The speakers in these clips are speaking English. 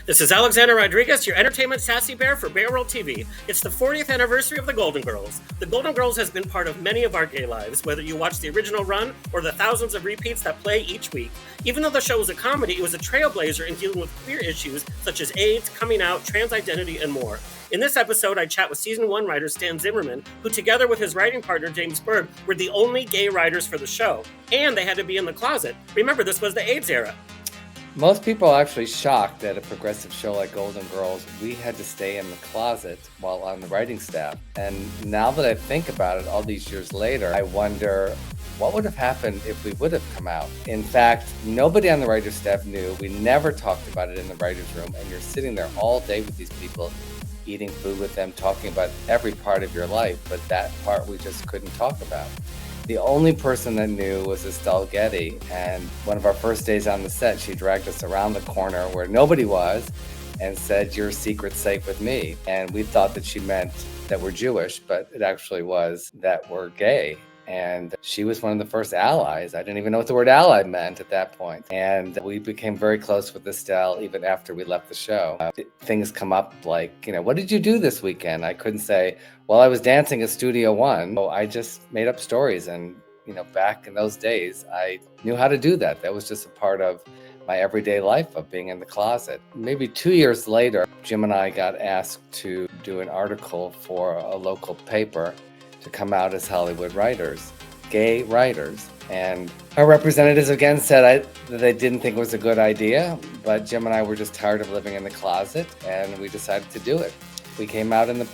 This is Alexander Rodriguez, your entertainment sassy bear for BWTV. It's the 40th anniversary of the Golden Girls. The Golden Girls has been part of many of our gay lives, whether you watch the original run or the thousands of repeats that play each week. Even though the show was a comedy, it was a trailblazer in dealing with queer issues such as AIDS, coming out, trans identity, and more. In this episode, I chat with Season 1 writer Stan Zimmerman, who together with his writing partner James Berg were the only gay writers for the show. And they had to be in the closet. Remember, this was the AIDS era. Most people are actually shocked that a progressive show like Golden Girls, we had to stay in the closet while on the writing staff. And now that I think about it all these years later, I wonder what would have happened if we would have come out. In fact, nobody on the writer's staff knew. We never talked about it in the writer's room. And you're sitting there all day with these people, eating food with them, talking about every part of your life. But that part we just couldn't talk about. The only person that knew was Estelle Getty, and one of our first days on the set, she dragged us around the corner where nobody was and said, "Your secret's safe with me." And we thought that she meant that we're Jewish, but it actually was that we're gay. And she was one of the first allies. I didn't even know what the word ally meant at that point. And we became very close with Estelle even after we left the show. Things come up like, what did you do this weekend? I couldn't say, well, I was dancing at Studio One. So I just made up stories. And, back in those days, I knew how to do that. That was just a part of my everyday life of being in the closet. Maybe 2 years later, Jim and I got asked to do an article for a local paper to come out as Hollywood writers, gay writers. And our representatives again said that they didn't think it was a good idea, but Jim and I were just tired of living in the closet, and we decided to do it. We came out in the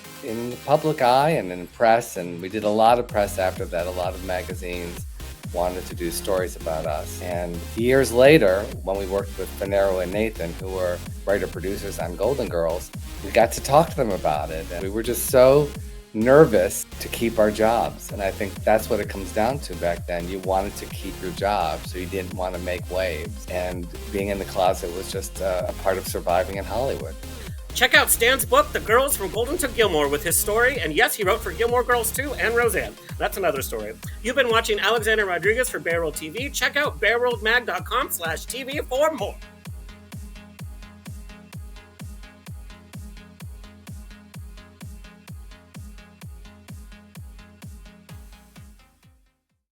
public eye and in the press, and we did a lot of press after that. A lot of magazines wanted to do stories about us. And years later, when we worked with Finero and Nathan, who were writer-producers on Golden Girls, we got to talk to them about it. And we were just so nervous to keep our jobs. And I think that's what it comes down to back then. You wanted to keep your job, so you didn't want to make waves. And being in the closet was just a part of surviving in Hollywood. Check out Stan's book, The Girls from Golden to Gilmore, with his story. And yes, he wrote for Gilmore Girls 2 and Roseanne. That's another story. You've been watching Alexander Rodriguez for BWTV. Check out bearworldmag.com/TV for more.